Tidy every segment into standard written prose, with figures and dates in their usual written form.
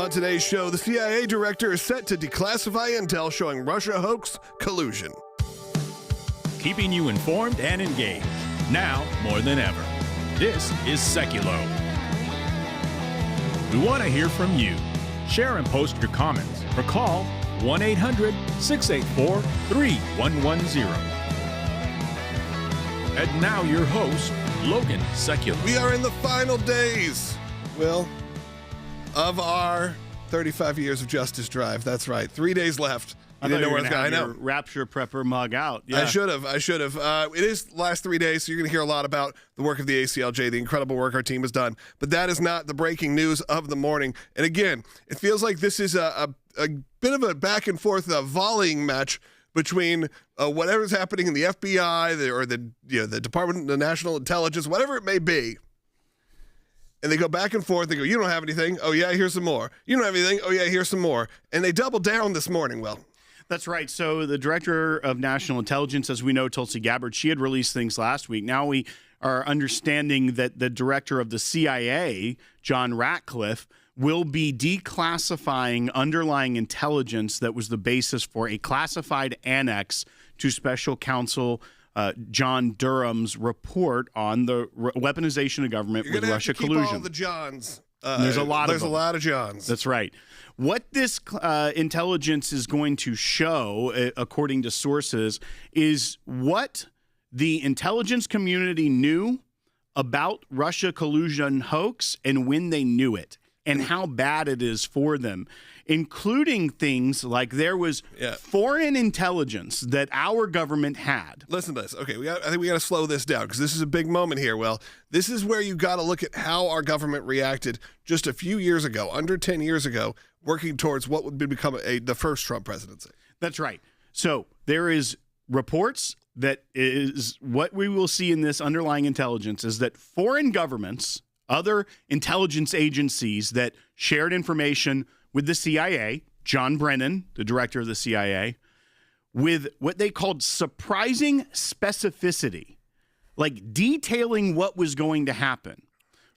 On today's show, the CIA director is set to declassify intel showing Russia hoax collusion. Keeping you informed and engaged, now more than ever. This is Sekulow. We want to hear from you. Share and post your comments or call 1-800-684-3110. And now your host, Logan Sekulow. We are in the final days, Will, of our 35 years of justice drive. That's right. 3 days left. I didn't know where I was going. I know. Rapture Prepper mug out. Yeah. I should have. It is the last 3 days, so you're going to hear a lot about the work of the ACLJ, the incredible work our team has done. But that is not the breaking news of the morning. And again, it feels like this is a bit of a back and forth volleying match between whatever's happening in the FBI or the Department of National Intelligence, whatever it may be. And they go back and forth. They go, you don't have anything. Oh, yeah, here's some more. You don't have anything. Oh, yeah, here's some more. And they double down this morning, Will. That's right. So the Director of National Intelligence, as we know, Tulsi Gabbard, she had released things last week. Now we are understanding that the Director of the CIA, John Ratcliffe, will be declassifying underlying intelligence that was the basis for a classified annex to Special Counsel John Durham's report on the weaponization of government with Russia collusion. Keep all the Johns. There's a lot of Johns. That's right. What this intelligence is going to show, according to sources, is what the intelligence community knew about Russia collusion hoax and when they knew it, and how bad it is for them, including things like there was foreign intelligence that our government had. Listen to this. Okay, I think we got to slow this down because this is a big moment here. Well, this is where you got to look at how our government reacted just a few years ago, under 10 years ago, working towards what would become the first Trump presidency. That's right. So there is reports that is what we will see in this underlying intelligence is that foreign governments, other intelligence agencies that shared information with the CIA, John Brennan, the director of the CIA, with what they called surprising specificity, like detailing what was going to happen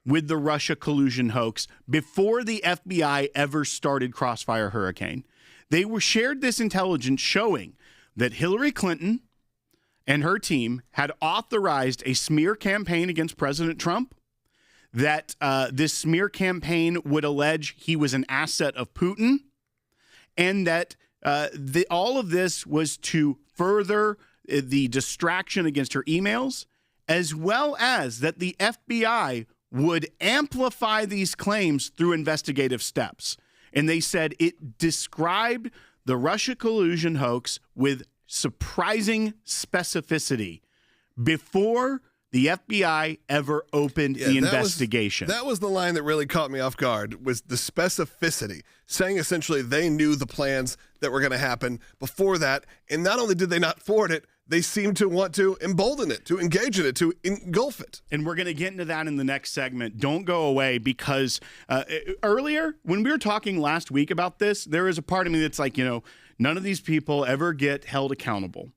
with the Russia collusion hoax before the FBI ever started Crossfire Hurricane. They shared this intelligence showing that Hillary Clinton and her team had authorized a smear campaign against President Trump, that this smear campaign would allege he was an asset of Putin, and that all of this was to further the distraction against her emails, as well as that the FBI would amplify these claims through investigative steps. And they said it described the Russia collusion hoax with surprising specificity before the FBI ever opened the investigation. That was the line that really caught me off guard, was the specificity, saying essentially they knew the plans that were going to happen before that. And not only did they not forward it, they seemed to want to embolden it, to engage in it, to engulf it. And we're going to get into that in the next segment. Don't go away, because earlier, when we were talking last week about this, there is a part of me that's like, none of these people ever get held accountable.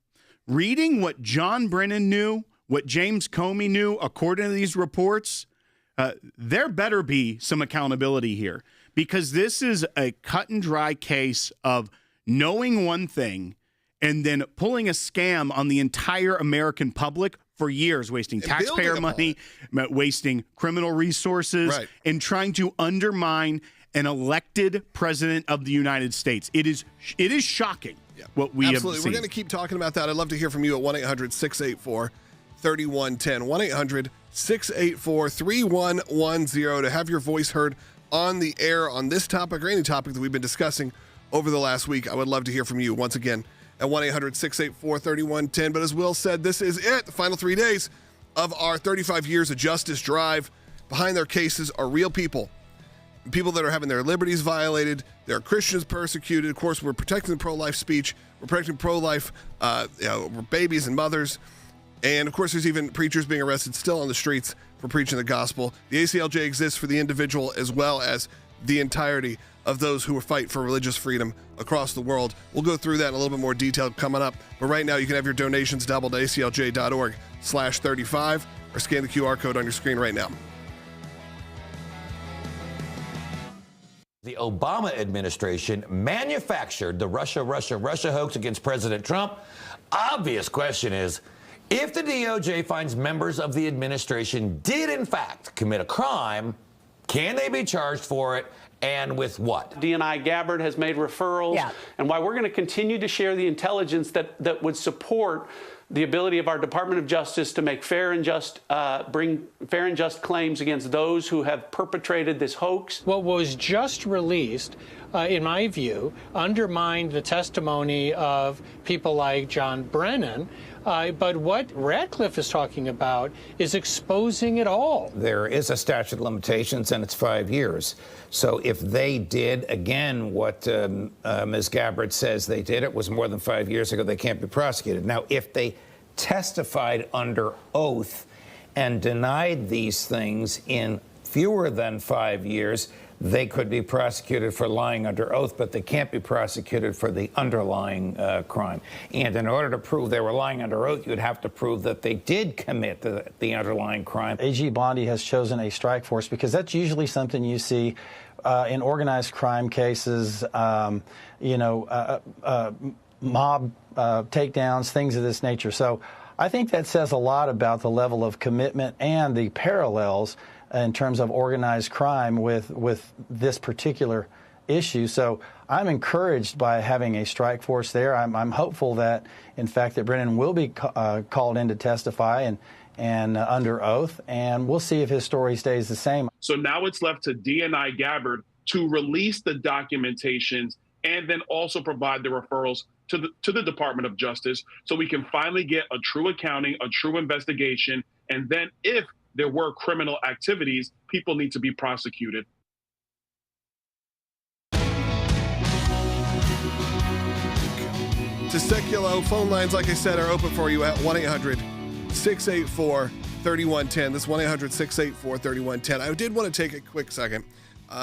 Reading what John Brennan knew, what James Comey knew, according to these reports, there better be some accountability here, because this is a cut and dry case of knowing one thing and then pulling a scam on the entire American public for years, wasting taxpayer money, wasting criminal resources, and trying to undermine an elected president of the United States. It is shocking what we have seen. We're going to keep talking about that. I'd love to hear from you at 1-800-684-3110. 1-800-684-3110 to have your voice heard on the air on this topic or any topic that we've been discussing over the last week. I would love to hear from you once again at 1-800-684-3110. But as Will said, this is it, the final 3 days of our 35 years of justice drive. Behind their cases are real people that are having their liberties violated. There are Christians persecuted. Of course, we're protecting the pro-life speech. We're protecting pro-life babies and mothers. And, of course, there's even preachers being arrested still on the streets for preaching the gospel. The ACLJ exists for the individual as well as the entirety of those who fight for religious freedom across the world. We'll go through that in a little bit more detail coming up. But right now, you can have your donations doubled at aclj.org/35 or scan the QR code on your screen right now. The Obama administration manufactured the Russia hoax against President Trump. Obvious question is, if the DOJ finds members of the administration did in fact commit a crime, can they be charged for it, and with what? DNI Gabbard has made referrals, and why we're going to continue to share the intelligence that would support the ability of our Department of Justice to make bring fair and just claims against those who have perpetrated this hoax. What was just released, in my view, undermined the testimony of people like John Brennan. But what Ratcliffe is talking about is exposing it all. There is a statute of limitations, and it's 5 years. So if they did, again, what Ms. Gabbard says they did, it was more than 5 years ago, they can't be prosecuted. Now, if they testified under oath and denied these things in fewer than 5 years, they could be prosecuted for lying under oath, but they can't be prosecuted for the underlying crime. And in order to prove they were lying under oath, you'd have to prove that they did commit the underlying crime. AG Bondi has chosen a strike force because that's usually something you see in organized crime cases, mob takedowns, things of this nature. So I think that says a lot about the level of commitment and the parallels in terms of organized crime with this particular issue. So I'm encouraged by having a strike force there. I'm hopeful that, in fact, that Brennan will be called in to testify and under oath, and we'll see if his story stays the same. So now it's left to DNI Gabbard to release the documentations and then also provide the referrals to the Department of Justice so we can finally get a true accounting, a true investigation, and then if there were criminal activities, people need to be prosecuted. To Sekulow, phone lines, like I said, are open for you at 1-800-684-3110. That's 1-800-684-3110. I did want to take a quick second.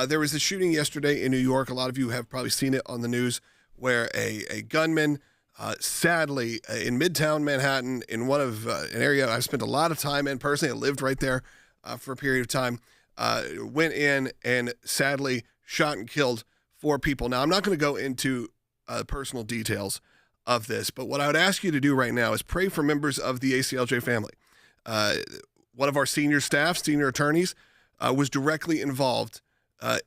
There was a shooting yesterday in New York. A lot of you have probably seen it on the news, where a gunman, sadly, in Midtown Manhattan, in one of an area I've spent a lot of time in personally, I lived right there for a period of time, went in and sadly shot and killed 4 people. Now, I'm not going to go into personal details of this, but what I would ask you to do right now is pray for members of the ACLJ family. One of our senior staff, senior attorneys, was directly involved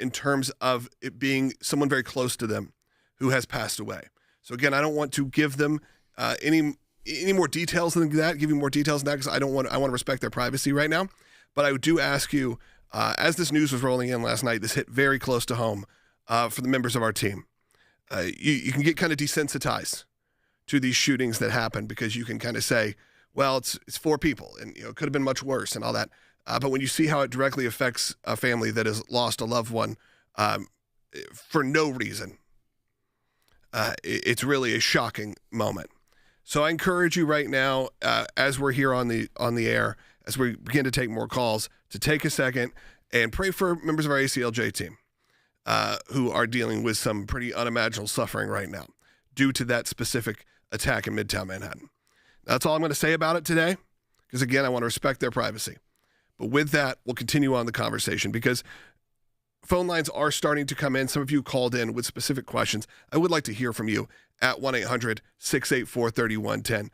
in terms of it being someone very close to them who has passed away. So again, I don't want to give them any more details than that, give you more details than that, because I want to respect their privacy right now. But I do ask you, as this news was rolling in last night, this hit very close to home for the members of our team. You can get kind of desensitized to these shootings that happen because you can kind of say, well, it's 4 people, and it could have been much worse and all that. But when you see how it directly affects a family that has lost a loved one for no reason, it's really a shocking moment. So I encourage you right now, as we're here on the air, as we begin to take more calls, to take a second and pray for members of our ACLJ team who are dealing with some pretty unimaginable suffering right now due to that specific attack in Midtown Manhattan. That's all I'm going to say about it today, because again, I want to respect their privacy. But with that, we'll continue on the conversation because phone lines are starting to come in. Some of you called in with specific questions. I would like to hear from you at 1-800-684-3110.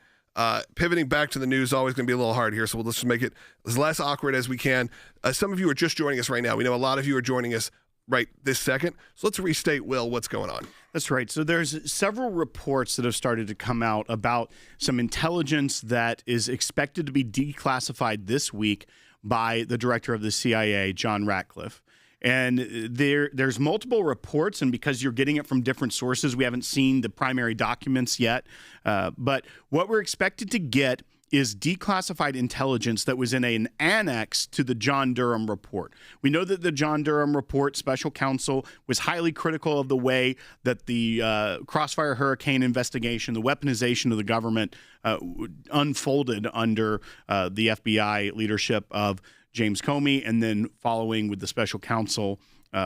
Pivoting back to the news is always going to be a little hard here, so let's just make it as less awkward as we can. Some of you are just joining us right now. We know a lot of you are joining us right this second. So let's restate, Will, what's going on. That's right. So there's several reports that have started to come out about some intelligence that is expected to be declassified this week by the director of the CIA, John Ratcliffe. And there's multiple reports, and because you're getting it from different sources, we haven't seen the primary documents yet. But what we're expected to get is declassified intelligence that was in an annex to the John Durham report. We know that the John Durham report, special counsel, was highly critical of the way that the Crossfire Hurricane investigation, the weaponization of the government, unfolded under the FBI leadership of James Comey, and then following with the special counsel,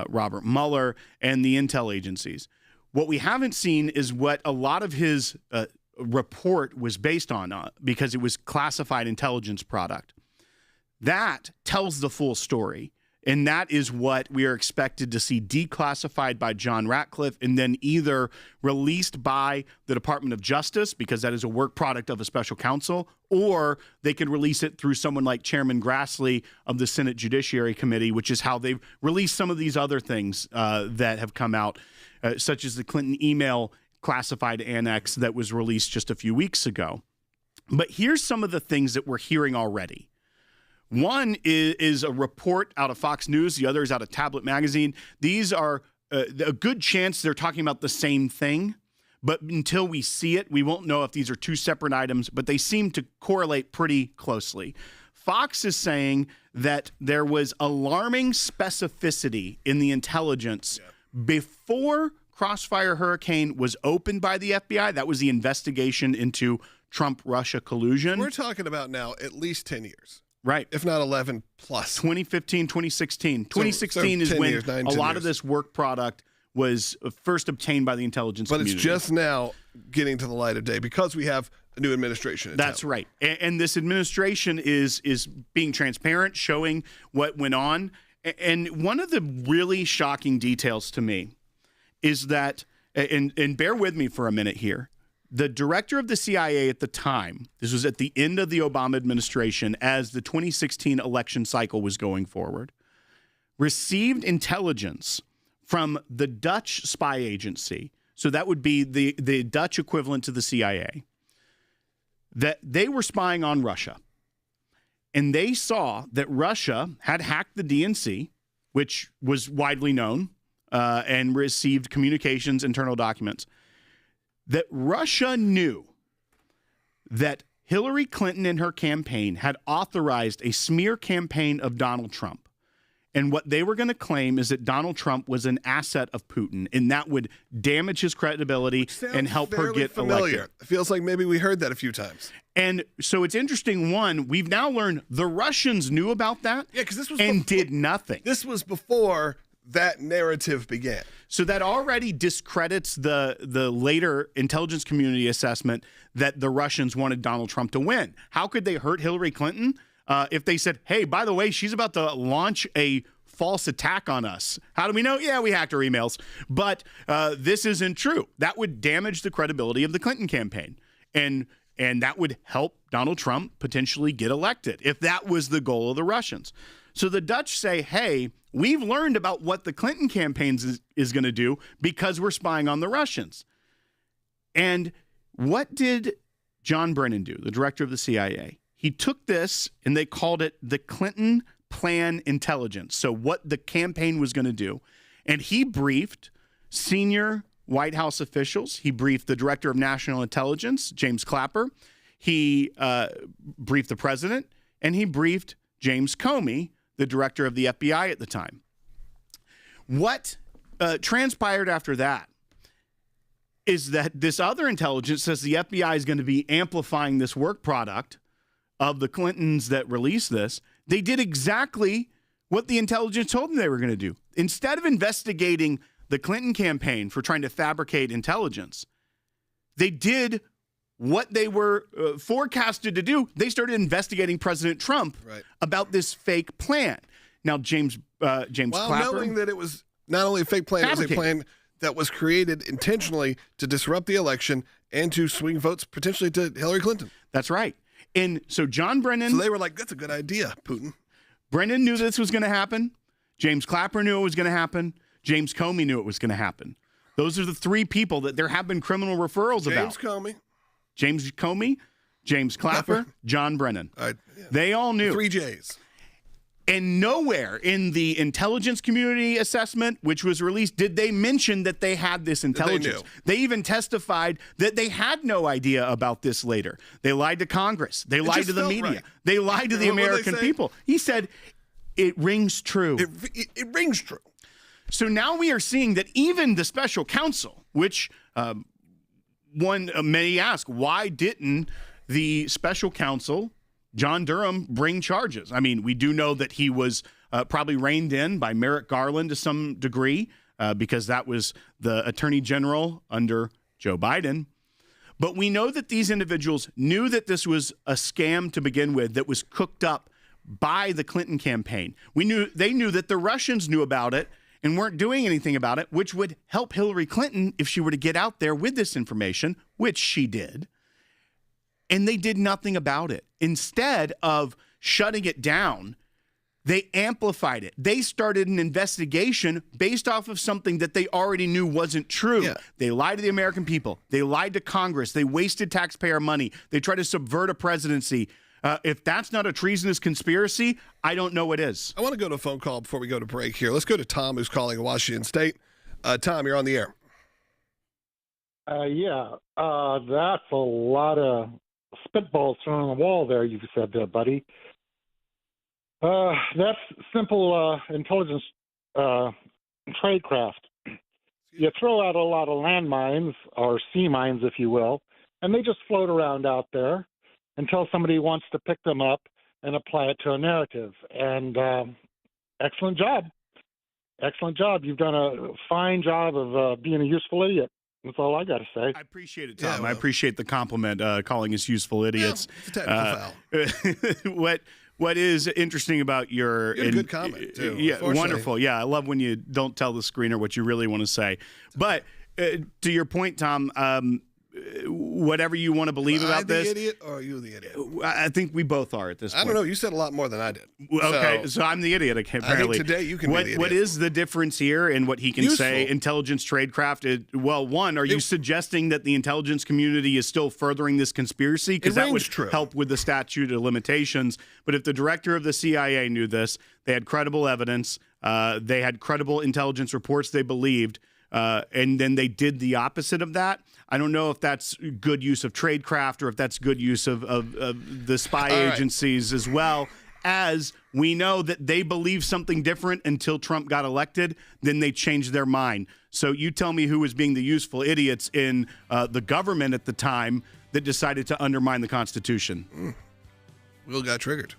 Robert Mueller, and the intel agencies. What we haven't seen is what a lot of his report was based on because it was classified intelligence product. That tells the full story. And that is what we are expected to see declassified by John Ratcliffe and then either released by the Department of Justice, because that is a work product of a special counsel, or they could release it through someone like Chairman Grassley of the Senate Judiciary Committee, which is how they've released some of these other things that have come out, such as the Clinton email classified annex that was released just a few weeks ago. But here's some of the things that we're hearing already. One is a report out of Fox News. The other is out of Tablet Magazine. These are a good chance they're talking about the same thing, but until we see it, we won't know if these are two separate items, but they seem to correlate pretty closely. Fox is saying that there was alarming specificity in the intelligence before Crossfire Hurricane was opened by the FBI. That was the investigation into Trump-Russia collusion. We're talking about now at least 10 years. Right. If not 11 plus. 2015, 2016. 2016 is when a lot of this work product was first obtained by the intelligence community. But it's just now getting to the light of day because we have a new administration. That's right. And this administration is being transparent, showing what went on. And one of the really shocking details to me is that, and bear with me for a minute here, the director of the CIA at the time, this was at the end of the Obama administration as the 2016 election cycle was going forward, received intelligence from the Dutch spy agency, so that would be the Dutch equivalent to the CIA, that they were spying on Russia. And they saw that Russia had hacked the DNC, which was widely known, and received communications, internal documents, that Russia knew that Hillary Clinton and her campaign had authorized a smear campaign of Donald Trump. And what they were going to claim is that Donald Trump was an asset of Putin, and that would damage his credibility and help her get elected. It feels like maybe we heard that a few times. And so it's interesting, one, we've now learned the Russians knew about that did nothing. This was before that narrative began. So that already discredits the later intelligence community assessment that the Russians wanted Donald Trump to win. How could they hurt Hillary Clinton if they said, hey, by the way, she's about to launch a false attack on us? How do we know? Yeah, we hacked her emails. But this isn't true. That would damage the credibility of the Clinton campaign. And that would help Donald Trump potentially get elected if that was the goal of the Russians. So the Dutch say, hey, we've learned about what the Clinton campaign is going to do because we're spying on the Russians. And what did John Brennan do, the director of the CIA? He took this and they called it the Clinton Plan Intelligence. So what the campaign was going to do. And he briefed senior White House officials. He briefed the director of national intelligence, James Clapper. He briefed the president, and he briefed James Comey, the director of the FBI at the time. What transpired after that is that this other intelligence says the FBI is going to be amplifying this work product of the Clintons that released this. They did exactly what the intelligence told them they were going to do. Instead of investigating the Clinton campaign for trying to fabricate intelligence, they did what they were forecasted to do. They started investigating President Trump about this fake plan. Now, James Clapper, knowing that it was not only a fake plan, it was a plan that was created intentionally to disrupt the election and to swing votes potentially to Hillary Clinton. That's right. And so John Brennan... So they were like, that's a good idea, Putin. Brennan knew this was going to happen. James Clapper knew it was going to happen. James Comey knew it was going to happen. Those are the three people that there have been criminal referrals about. James Comey, James Clapper, John Brennan. They all knew. 3 J's. And nowhere in the intelligence community assessment, which was released, did they mention that they had this intelligence. They even testified that they had no idea about this later. They lied to Congress. They lied to the media. Right. They lied to the American people. He said, it rings true. It rings true. So now we are seeing that even the special counsel, which one may ask, why didn't the special counsel, John Durham, bring charges? I mean, we do know that he was probably reined in by Merrick Garland to some degree because that was the attorney general under Joe Biden. But we know that these individuals knew that this was a scam to begin with that was cooked up by the Clinton campaign. They knew that the Russians knew about it and weren't doing anything about it, which would help Hillary Clinton if she were to get out there with this information, which she did. And they did nothing about it. Instead of shutting it down, they amplified it. They started an investigation based off of something that they already knew wasn't true. Yeah. They lied to the American people. They lied to Congress. They wasted taxpayer money. They tried to subvert a presidency. If that's not a treasonous conspiracy, I don't know what is. I want to go to a phone call before we go to break here. Let's go to Tom, who's calling in Washington State. Tom, you're on the air. That's a lot of spitballs thrown on the wall there, you said there, buddy. That's simple intelligence tradecraft. You throw out a lot of landmines, or sea mines, if you will, and they just float around out there until somebody wants to pick them up and apply it to a narrative. And excellent job. Excellent job. You've done a fine job of being a useful idiot. That's all I got to say. I appreciate it, Tom. Yeah, well, I appreciate the compliment, calling us useful idiots. Yeah, it's a technical foul. What is interesting about your good comment, too. Yeah, wonderful. Yeah, I love when you don't tell the screener what you really want to say. But to your point, Tom, whatever you want to believe about this. Am I the idiot or are you the idiot? I think we both are at this point. I don't know. You said a lot more than I did. Okay, so I'm the idiot, apparently. I think today you can be the idiot. What is the difference here in what he can say, intelligence tradecraft? Are you suggesting that the intelligence community is still furthering this conspiracy? Because that would help with the statute of limitations. But if the director of the CIA knew this, they had credible evidence, they had credible intelligence reports they believed, and then they did the opposite of that. I don't know if that's good use of tradecraft or if that's good use of the spy agencies, as well as we know that they believed something different until Trump got elected. Then they changed their mind. So you tell me who was being the useful idiots in the government at the time that decided to undermine the Constitution. Will got triggered.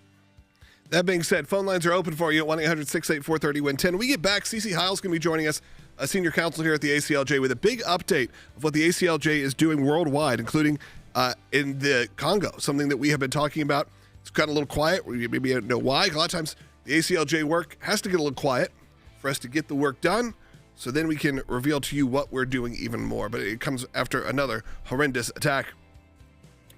That being said, phone lines are open for you at 1-800-684-30-10. When we get back, Cece Hiles going to be joining us, a senior counsel here at the ACLJ, with a big update of what the ACLJ is doing worldwide, including in the Congo, something that we have been talking about. It's gotten a little quiet. Maybe you don't know why. A lot of times the ACLJ work has to get a little quiet for us to get the work done, so then we can reveal to you what we're doing even more. But it comes after another horrendous attack.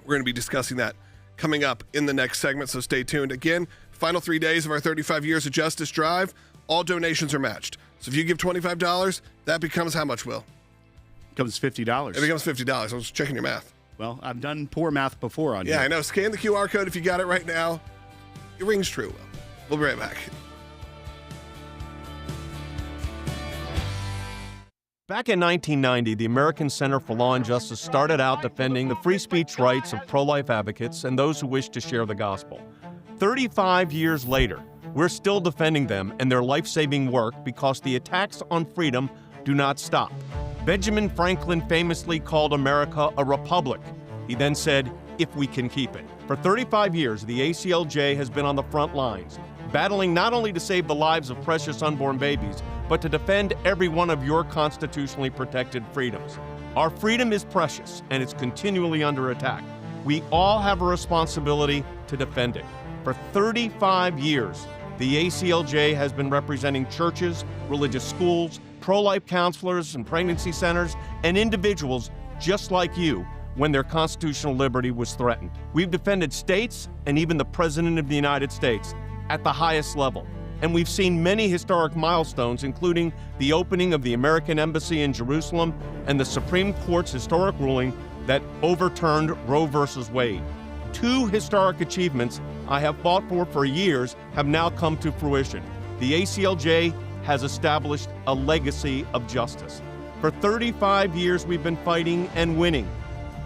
We're going to be discussing that coming up in the next segment, so stay tuned. Again, final 3 days of our 35 Years of Justice drive, all donations are matched. So if you give $25, that becomes how much, Will? It becomes $50. It becomes $50. I was checking your math. Well, I've done poor math before on you. Yeah, I know. Scan the QR code if you got it right now. It rings true, Will. We'll be right back. Back in 1990, the American Center for Law and Justice started out defending the free speech rights of pro-life advocates and those who wish to share the gospel. 35 years later, we're still defending them and their life-saving work because the attacks on freedom do not stop. Benjamin Franklin famously called America a republic. He then said, if we can keep it. For 35 years, the ACLJ has been on the front lines, battling not only to save the lives of precious unborn babies, but to defend every one of your constitutionally protected freedoms. Our freedom is precious, and it's continually under attack. We all have a responsibility to defend it. For 35 years, the ACLJ has been representing churches, religious schools, pro-life counselors and pregnancy centers, and individuals just like you when their constitutional liberty was threatened. We've defended states and even the President of the United States at the highest level. And we've seen many historic milestones, including the opening of the American Embassy in Jerusalem and the Supreme Court's historic ruling that overturned Roe v. Wade. Two historic achievements I have fought for years have now come to fruition. The ACLJ has established a legacy of justice. For 35 years, we've been fighting and winning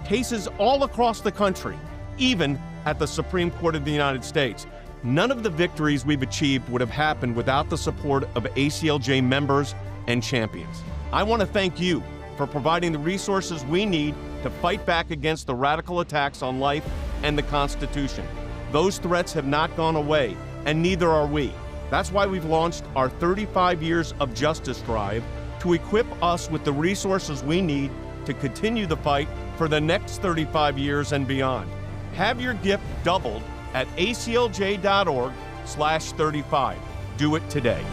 cases all across the country, even at the Supreme Court of the United States. None of the victories we've achieved would have happened without the support of ACLJ members and champions. I want to thank you for providing the resources we need to fight back against the radical attacks on life and the Constitution. Those threats have not gone away, and neither are we. That's why we've launched our 35 Years of Justice drive to equip us with the resources we need to continue the fight for the next 35 years and beyond. Have your gift doubled at aclj.org ACLJ.org/35. Do it today.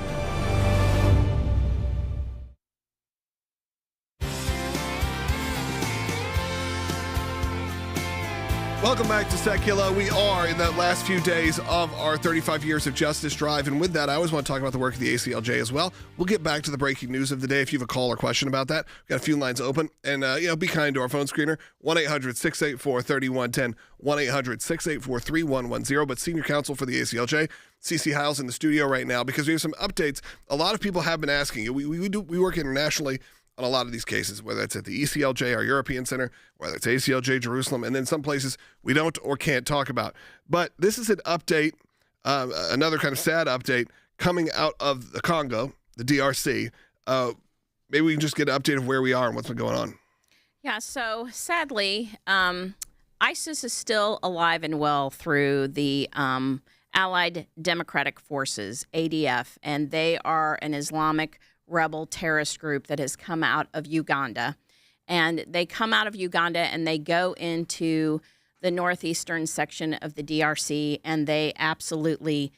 Welcome back to Sekulow. We are in the last few days of our 35 Years of Justice drive, and with that, I always want to talk about the work of the ACLJ as well. We'll get back to the breaking news of the day if you have a call or question about that. We've got a few lines open, and be kind to our phone screener, 1-800-684-3110, 1-800-684-3110. But senior counsel for the ACLJ, CC Hiles, in the studio right now because we have some updates. A lot of people have been asking. We work internationally on a lot of these cases, whether it's at the ACLJ, our European Center, whether it's ACLJ Jerusalem, and then some places we don't or can't talk about. But this is an update, another kind of sad update coming out of the Congo, the DRC. Maybe we can just get an update of where we are and what's been going on. Yeah, so sadly, ISIS is still alive and well through the Allied Democratic Forces, ADF, and they are an Islamic rebel terrorist group that has come out of Uganda. And they come out of Uganda and they go into the northeastern section of the DRC, and they absolutely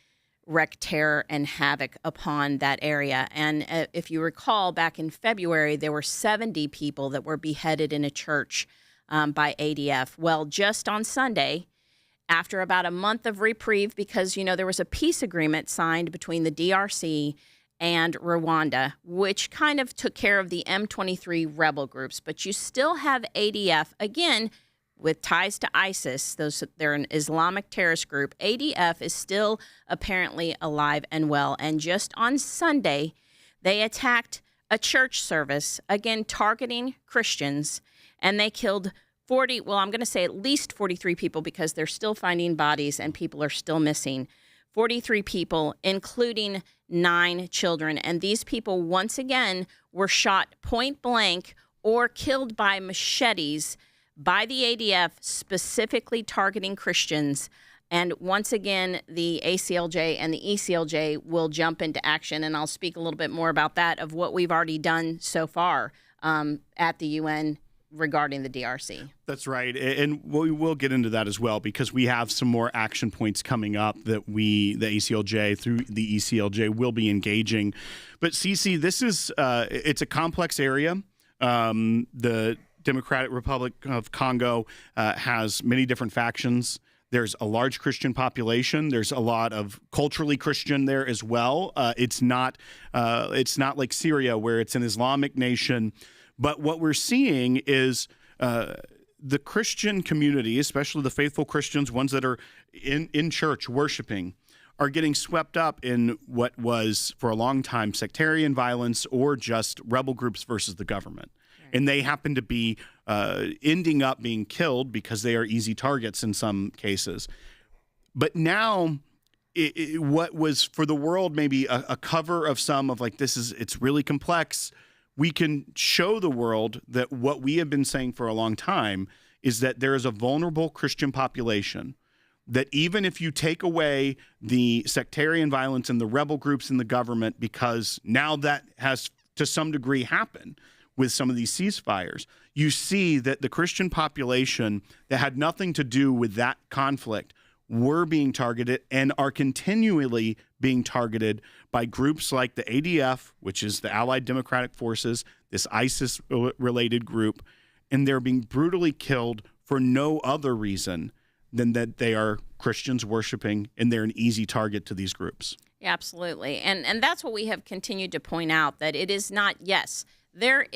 wreak terror and havoc upon that area. And if you recall, back in February, there were 70 people that were beheaded in a church by ADF. Well, just on Sunday, after about a month of reprieve, because, there was a peace agreement signed between the DRC and Rwanda, which kind of took care of the M23 rebel groups. But you still have ADF, again, with ties to ISIS. They're an Islamic terrorist group. ADF is still apparently alive and well. And just on Sunday, they attacked a church service, again, targeting Christians, and they killed I'm going to say at least 43 people because they're still finding bodies and people are still missing. 43 people, including 9 children. And these people, once again, were shot point blank or killed by machetes by the ADF, specifically targeting Christians. And once again, the ACLJ and the ECLJ will jump into action. And I'll speak a little bit more about that, of what we've already done so far at the UN regarding the DRC. That's right. And we will get into that as well, because we have some more action points coming up that the ACLJ, through the ECLJ, will be engaging. But Cece, this is, it's a complex area. The Democratic Republic of Congo has many different factions. There's a large Christian population. There's a lot of culturally Christian there as well. It's not like Syria, where it's an Islamic nation. But what we're seeing is the Christian community, especially the faithful Christians, ones that are in church worshiping, are getting swept up in what was for a long time sectarian violence or just rebel groups versus the government. Right. And they happen to be ending up being killed because they are easy targets in some cases. But now what was for the world maybe a cover of some of like, it's really complex. We can show the world that what we have been saying for a long time is that there is a vulnerable Christian population, that even if you take away the sectarian violence and the rebel groups in the government, because now that has to some degree happened with some of these ceasefires, you see that the Christian population that had nothing to do with that conflict were being targeted and are continually being targeted by groups like the ADF, which is the Allied Democratic Forces, this ISIS-related group, and they're being brutally killed for no other reason than that they are Christians worshiping, and they're an easy target to these groups. Yeah, absolutely. And that's what we have continued to point out, that it is not, yes, there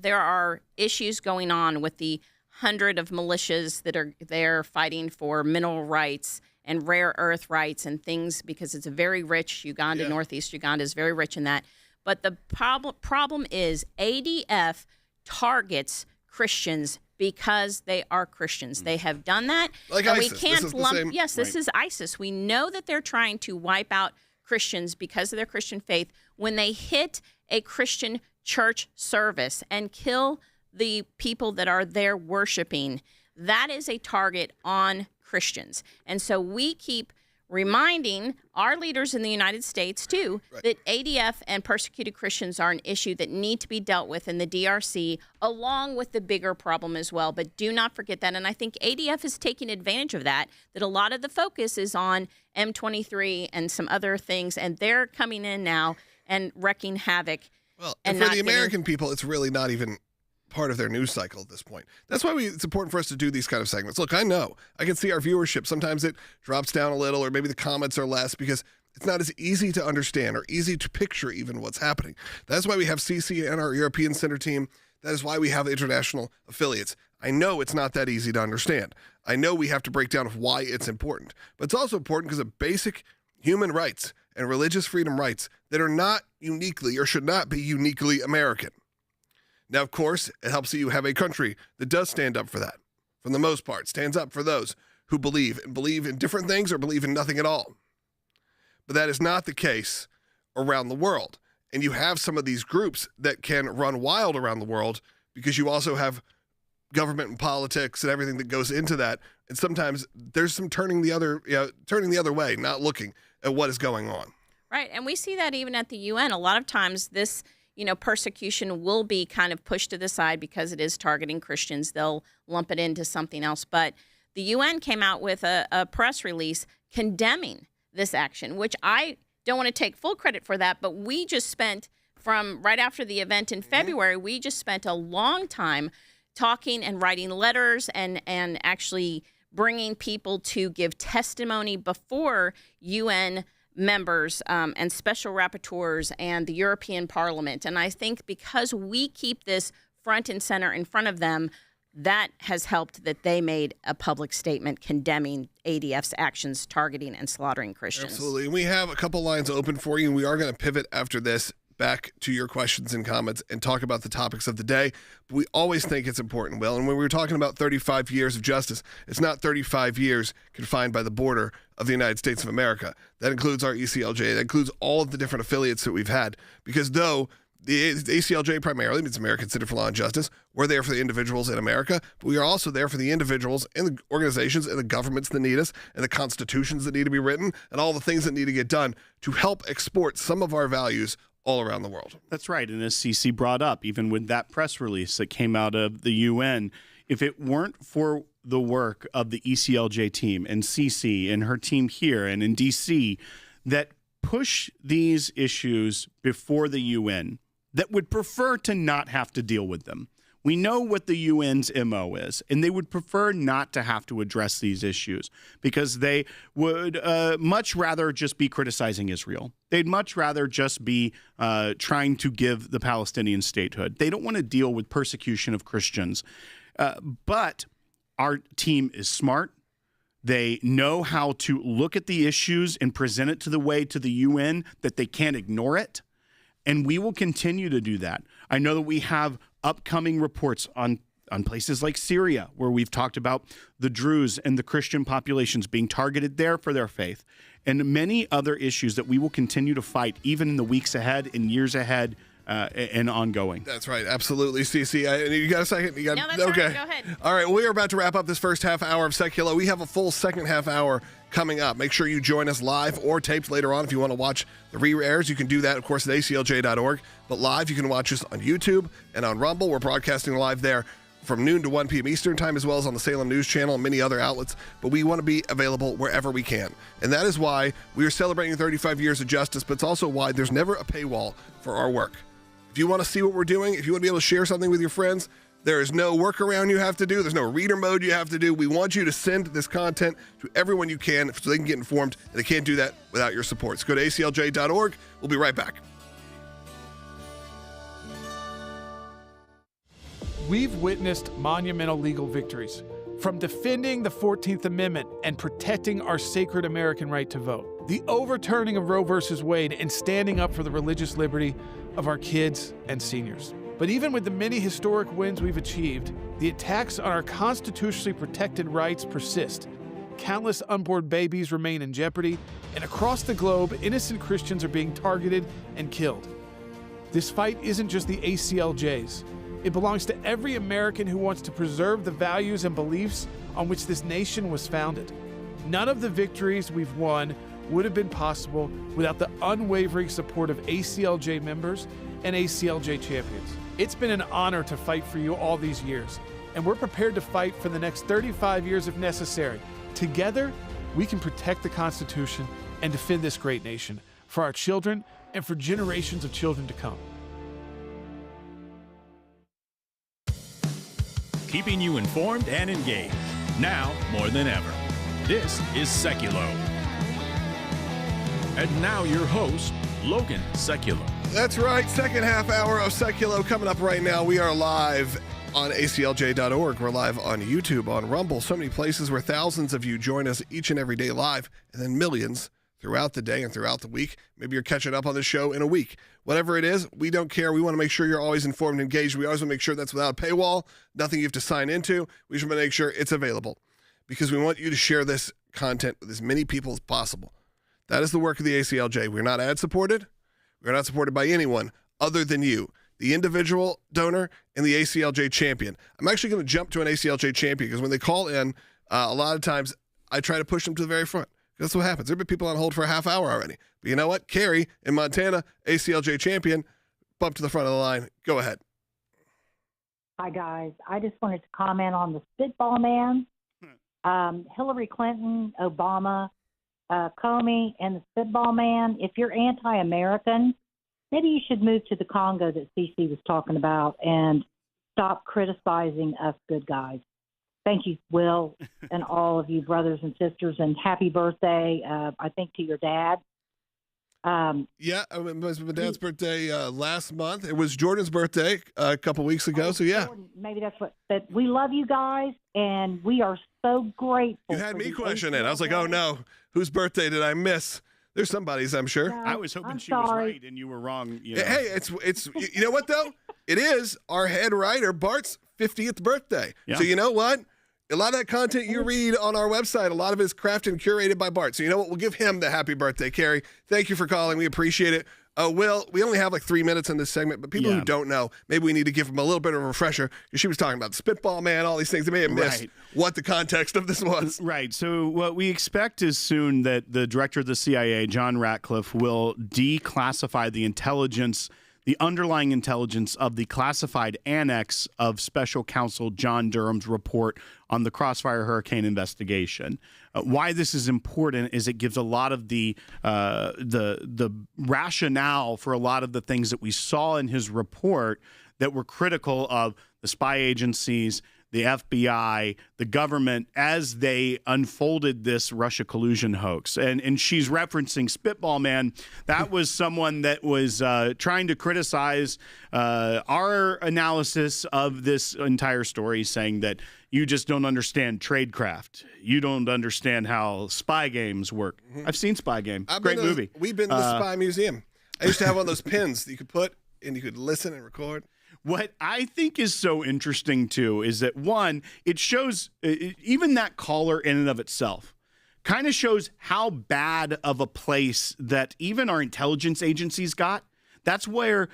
are issues going on with the 100 of militias that are there fighting for mineral rights and rare earth rights and things, because it's a very rich Uganda. Yeah. Northeast Uganda is very rich in that. But the problem is ADF targets Christians because they are Christians. They have done that. Like and ISIS. We can't lump. Yes, this right. is ISIS. We know that they're trying to wipe out Christians because of their Christian faith when they hit a Christian church service and kill the people that are there worshiping. That is a target on Christians. And so we keep reminding our leaders in the United States, too, that ADF and persecuted Christians are an issue that need to be dealt with in the DRC, along with the bigger problem as well. But do not forget that. And I think ADF is taking advantage of that a lot of the focus is on M23 and some other things, and they're coming in now and wreaking havoc. Well, and for the American people, it's really not even part of their news cycle at this point. That's why it's important for us to do these kind of segments. Look, I know I can see our viewership. Sometimes it drops down a little, or maybe the comments are less because it's not as easy to understand or easy to picture even what's happening. That's why we have CC and our European Center team. That is why we have the international affiliates. I know it's not that easy to understand. I know we have to break down why it's important, but it's also important because of basic human rights and religious freedom rights that are not uniquely or should not be uniquely American. Now, of course, it helps that you have a country that does stand up for that. For the most part, stands up for those who believe in different things or believe in nothing at all. But that is not the case around the world. And you have some of these groups that can run wild around the world because you also have government and politics and everything that goes into that. And sometimes there's some turning the other way, not looking at what is going on. Right. And we see that even at the UN. A lot of times this persecution will be kind of pushed to the side because it is targeting Christians. They'll lump it into something else. But the UN came out with a press release condemning this action, which I don't want to take full credit for that. But we just spent, from right after the event in February, we just spent a long time talking and writing letters and actually bringing people to give testimony before UN members and special rapporteurs and the European Parliament. And I think because we keep this front and center in front of them, that has helped that they made a public statement condemning ADF's actions targeting and slaughtering Christians. Absolutely. And we have a couple lines open for you, and we are going to pivot after this back to your questions and comments and talk about the topics of the day. But we always think it's important, Will. And when we were talking about 35 years of justice, it's not 35 years confined by the border of the United States of America. That includes our ACLJ. That includes all of the different affiliates that we've had. Because though the ACLJ primarily means American Center for Law and Justice, we're there for the individuals in America, but we are also there for the individuals and the organizations and the governments that need us and the constitutions that need to be written and all the things that need to get done to help export some of our values all around the world. That's right. And as CC brought up, even with that press release that came out of the UN, if it weren't for the work of the ACLJ team and CC and her team here and in DC that push these issues before the UN, that would prefer to not have to deal with them. We know what the UN's MO is, and they would prefer not to have to address these issues because they would much rather just be criticizing Israel. They'd much rather just be trying to give the Palestinian statehood. They don't want to deal with persecution of Christians. But our team is smart. They know how to look at the issues and present it to the UN that they can't ignore it. And we will continue to do that. I know that we have upcoming reports on places like Syria, where we've talked about the Druze and the Christian populations being targeted there for their faith, and many other issues that we will continue to fight even in the weeks ahead and years ahead and ongoing. That's right. Absolutely, CC. You got a second? No, that's okay. Right. Go ahead. All right. We are about to wrap up this first half hour of Sekulow. We have a full second half hour coming up. Make sure you join us live or taped later on if you want to watch the re-airs. You can do that, of course, at aclj.org. But live, you can watch us on YouTube and on Rumble. We're broadcasting live there from noon to 1 p.m. Eastern time, as well as on the Salem News Channel and many other outlets. But we want to be available wherever we can. And that is why we are celebrating 35 years of justice, but it's also why there's never a paywall for our work. If you want to see what we're doing, if you want to be able to share something with your friends, there is no workaround you have to do. There's no reader mode you have to do. We want you to send this content to everyone you can so they can get informed, and they can't do that without your support. So go to aclj.org. We'll be right back. We've witnessed monumental legal victories, from defending the 14th Amendment and protecting our sacred American right to vote, the overturning of Roe v. Wade, and standing up for the religious liberty of our kids and seniors. But even with the many historic wins we've achieved, the attacks on our constitutionally protected rights persist. Countless unborn babies remain in jeopardy, and across the globe, innocent Christians are being targeted and killed. This fight isn't just the ACLJ's. It belongs to every American who wants to preserve the values and beliefs on which this nation was founded. None of the victories we've won would have been possible without the unwavering support of ACLJ members and ACLJ champions. It's been an honor to fight for you all these years, and we're prepared to fight for the next 35 years if necessary. Together, we can protect the Constitution and defend this great nation for our children and for generations of children to come. Keeping you informed and engaged, now more than ever. This is Sekulow. And now your host, Logan Sekulow. That's right. Second half hour of Sekulow coming up right now. We are live on ACLJ.org. We're live on YouTube, on Rumble, so many places where thousands of you join us each and every day live, and then millions throughout the day and throughout the week. Maybe you're catching up on the show in a week. Whatever it is, we don't care. We want to make sure you're always informed and engaged. We always want to make sure that's without a paywall, nothing you have to sign into. We just want to make sure it's available because we want you to share this content with as many people as possible. That is the work of the ACLJ. We're not ad-supported. We're not supported by anyone other than you, the individual donor and the ACLJ champion. I'm actually going to jump to an ACLJ champion because when they call in, a lot of times I try to push them to the very front. That's what happens. There have been people on hold for a half hour already. But you know what? Carrie in Montana, ACLJ champion, bump to the front of the line. Go ahead. Hi, guys. I just wanted to comment on the spitball man. Hillary Clinton, Obama, Comey, and the spitball man. If you're anti-American, maybe you should move to the Congo that CC was talking about and stop criticizing us good guys. Thank you, Will, and all of you brothers and sisters, and happy birthday, I think, to your dad. Yeah, it was my dad's birthday last month. It was Jordan's birthday a couple weeks ago, so yeah. Jordan, maybe that's what, but we love you guys, and we are so grateful. You had me question it. I was like, oh no, whose birthday did I miss? There's somebody's, I'm sure. I was hoping she sorry. was right and you were wrong. You know. Hey, it's you know what though? It is our head writer Bart's 50th birthday. Yeah. So you know what? A lot of that content you read on our website, a lot of it is crafted and curated by Bart. So you know what? We'll give him the happy birthday, Carrie. Thank you for calling. We appreciate it. Will, we only have like 3 minutes in this segment, but people who don't know, maybe we need to give them a little bit of a refresher because she was talking about the spitball man, all these things. They may have missed what the context of this was. Right. So what we expect is soon that the director of the CIA, John Ratcliffe, will declassify the intelligence, the underlying intelligence of the classified annex of Special Counsel John Durham's report on the Crossfire Hurricane investigation. Why this is important is it gives a lot of the rationale for a lot of the things that we saw in his report that were critical of the spy agencies, the FBI, the government, as they unfolded this Russia collusion hoax. And she's referencing Spitball Man. That was someone that was trying to criticize our analysis of this entire story, saying that you just don't understand tradecraft. You don't understand how spy games work. I've seen Spy Game. Great movie. We've been to the Spy Museum. I used to have one of those pins that you could put and you could listen and record. What I think is so interesting, too, is that, one, it shows even that caller in and of itself kind of shows how bad of a place that even our intelligence agencies got. That's where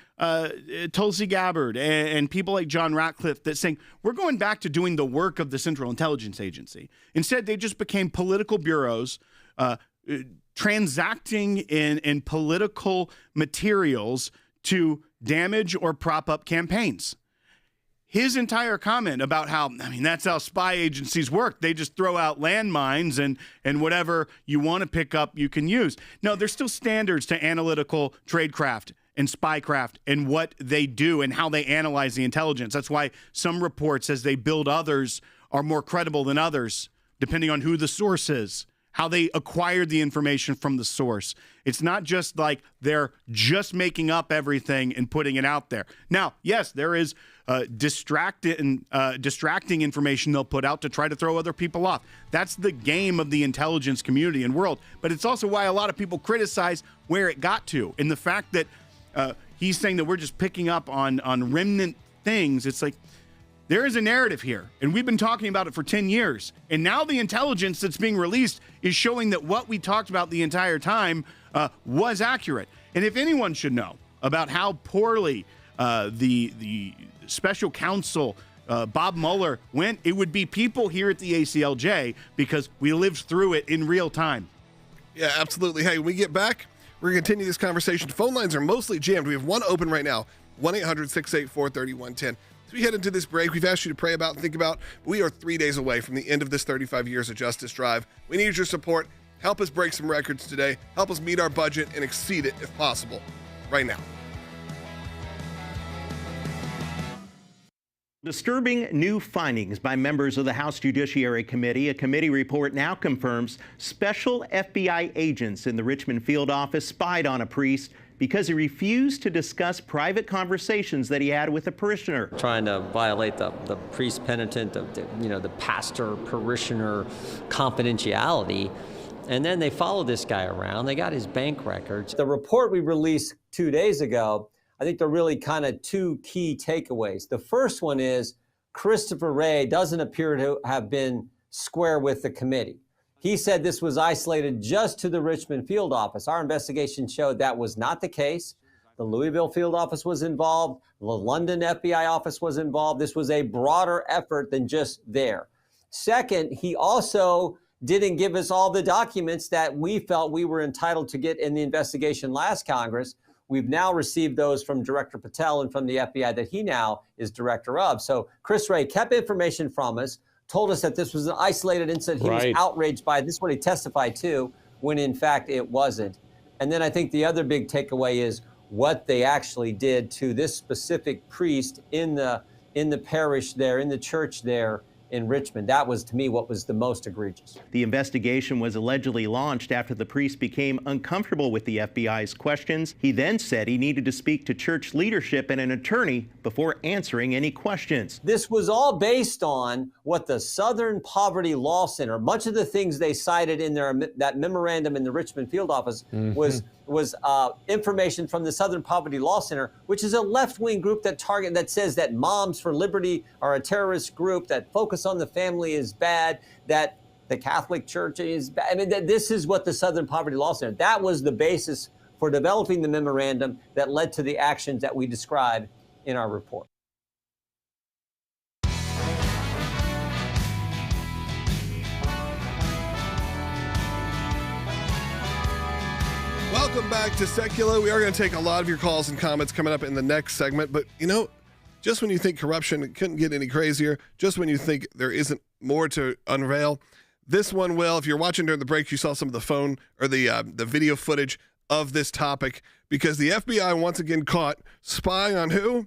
Tulsi Gabbard and people like John Ratcliffe that's saying, we're going back to doing the work of the Central Intelligence Agency. Instead, they just became political bureaus transacting in political materials to damage or prop up campaigns. His entire comment about how, that's how spy agencies work. They just throw out landmines and whatever you want to pick up, you can use. No, there's still standards to analytical tradecraft and spycraft and what they do and how they analyze the intelligence. That's why some reports, as they build others, are more credible than others, depending on who the source is, how they acquired the information from the source. It's not just like they're just making up everything and putting it out there. Now, yes, there is distracting information they'll put out to try to throw other people off. That's the game of the intelligence community and world. But it's also why a lot of people criticize where it got to. And the fact that he's saying that we're just picking up on remnant things, it's like, there is a narrative here, and we've been talking about it for 10 years. And now the intelligence that's being released is showing that what we talked about the entire time was accurate. And if anyone should know about how poorly the special counsel Bob Mueller went, it would be people here at the ACLJ because we lived through it in real time. Yeah, absolutely. Hey, when we get back, we're going to continue this conversation. Phone lines are mostly jammed. We have one open right now, 1-800-684-3110. As we head into this break, we've asked you to pray about and think about. We are 3 days away from the end of this 35 years of justice drive. We need your support. Help us break some records today. Help us meet our budget and exceed it if possible right now. Disturbing new findings by members of the House Judiciary Committee. A committee report now confirms special FBI agents in the Richmond field office spied on a priest because he refused to discuss private conversations that he had with a parishioner. Trying to violate the priest penitent, the pastor parishioner confidentiality. And then they followed this guy around. They got his bank records. The report we released 2 days ago, I think there are really kind of two key takeaways. The first one is Christopher Wray doesn't appear to have been square with the committee. He said this was isolated just to the Richmond field office. Our investigation showed that was not the case. The Louisville field office was involved. The London FBI office was involved. This was a broader effort than just there. Second, he also didn't give us all the documents that we felt we were entitled to get in the investigation last Congress. We've now received those from Director Patel and from the FBI that he now is director of. So Chris Wray kept information from us, told us that this was an isolated incident. He was outraged by it. This is what he testified to, when in fact it wasn't. And then I think the other big takeaway is what they actually did to this specific priest in the parish there, in the church there in Richmond. That was, to me, what was the most egregious. The investigation was allegedly launched after the priest became uncomfortable with the FBI's questions. He then said he needed to speak to church leadership and an attorney before answering any questions. This was all based on what the Southern Poverty Law Center, much of the things they cited in that memorandum in the Richmond field office was information from the Southern Poverty Law Center, which is a left-wing group that says that Moms for Liberty are a terrorist group, that focus on the family is bad, that the Catholic Church is bad. I mean, this is what the Southern Poverty Law Center, that was the basis for developing the memorandum that led to the actions that we describe in our report. Welcome back to Sekulow. We are going to take a lot of your calls and comments coming up in the next segment. But, just when you think corruption couldn't get any crazier, just when you think there isn't more to unveil, this one will. If you're watching during the break, you saw some of the phone or the video footage of this topic, because the FBI once again caught spying on who?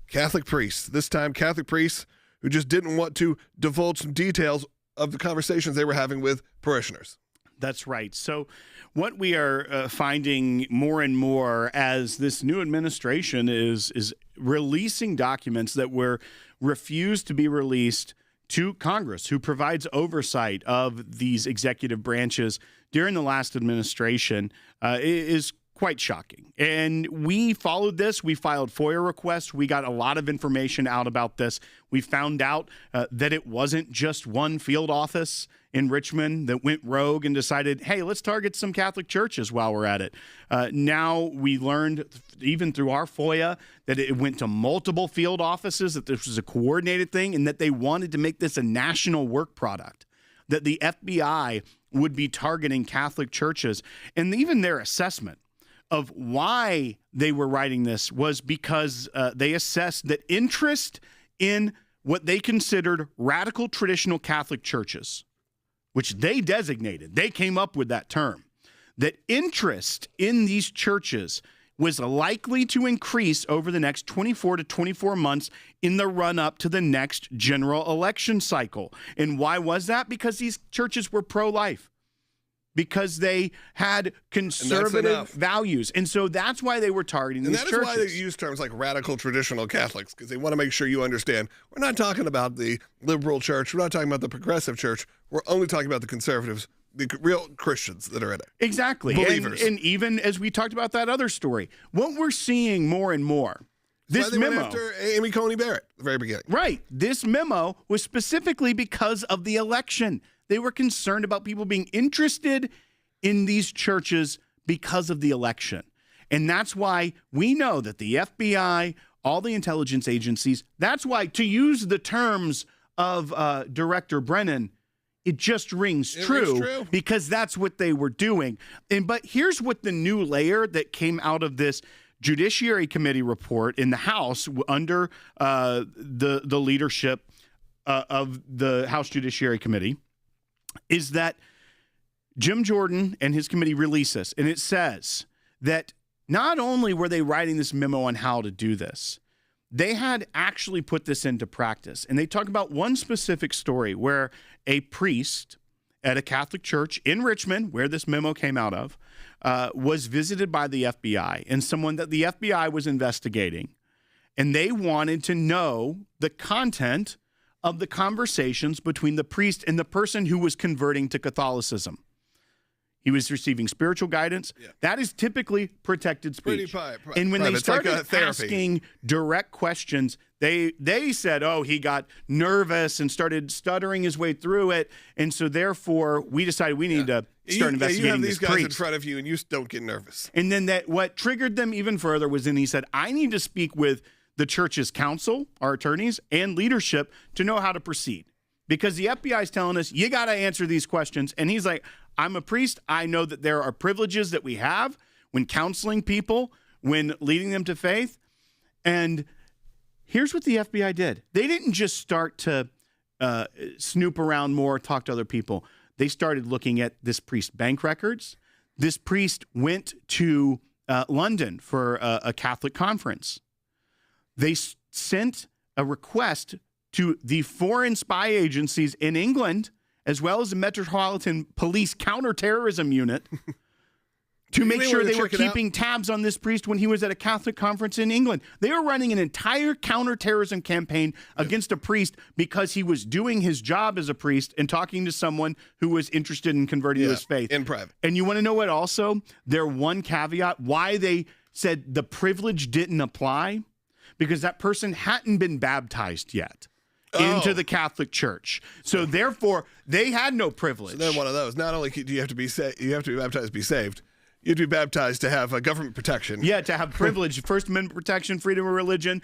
Catholic priests. This time, Catholic priests who just didn't want to divulge some details of the conversations they were having with parishioners. That's right. So what we are finding more and more as this new administration is releasing documents that were refused to be released to Congress, who provides oversight of these executive branches during the last administration, is quite shocking. And we followed this. We filed FOIA requests. We got a lot of information out about this. We found out that it wasn't just one field office in Richmond that went rogue and decided, hey, let's target some Catholic churches while we're at it. Now we learned, even through our FOIA, that it went to multiple field offices, that this was a coordinated thing, and that they wanted to make this a national work product, that the FBI would be targeting Catholic churches. And even their assessment of why they were writing this was because they assessed that interest in what they considered radical traditional Catholic churches, which they designated, they came up with that term, that interest in these churches was likely to increase over the next 24 to 24 months in the run-up to the next general election cycle. And why was that? Because these churches were pro-life, because they had conservative values. And so that's why they were targeting these churches. And that is why they use terms like radical traditional Catholics, because they want to make sure you understand we're not talking about the liberal church. We're not talking about the progressive church. We're only talking about the conservatives, the real Christians that are in it. Exactly. Believers. And even as we talked about that other story, what we're seeing more and more, this memo. Went after Amy Coney Barrett at the very beginning. Right. This memo was specifically because of the election. They were concerned about people being interested in these churches because of the election. And that's why we know that the FBI all the intelligence agencies. That's why, to use the terms of Director Brennan, it just rings true because that's what they were doing. But here's what the new layer that came out of this Judiciary Committee report in the House under the leadership of the House Judiciary Committee is that Jim Jordan and his committee released this, and it says that not only were they writing this memo on how to do this, they had actually put this into practice. And they talk about one specific story where a priest at a Catholic church in Richmond, where this memo came out of, was visited by the FBI and someone that the FBI was investigating. And they wanted to know the content of the conversations between the priest and the person who was converting to Catholicism. He was receiving spiritual guidance. Yeah. That is typically protected speech. And when they started asking direct questions, they said, oh, he got nervous and started stuttering his way through it. And so therefore, we decided we need to start investigating you have this these guys priest. in front of you and you don't get nervous. And then what triggered them even further was then he said, I need to speak with the church's counsel, our attorneys, and leadership to know how to proceed. Because the FBI is telling us, you got to answer these questions. And he's like, I'm a priest. I know that there are privileges that we have when counseling people, when leading them to faith. And here's what the FBI did. They didn't just start to snoop around more, talk to other people. They started looking at this priest's bank records. This priest went to London for a Catholic conference. They sent a request to the foreign spy agencies in England, as well as the Metropolitan Police Counterterrorism Unit, to make sure they were keeping tabs on this priest when he was at a Catholic conference in England. They were running an entire counterterrorism campaign against a priest because he was doing his job as a priest and talking to someone who was interested in converting to his faith. In private. And you want to know what also? Their one caveat, why they said the privilege didn't apply? Because that person hadn't been baptized yet into the Catholic Church. So therefore, they had no privilege. So then one of those. Not only do you have to be you have to be baptized to be saved, you have to be baptized to have government protection. Yeah, to have privilege, First Amendment protection, freedom of religion,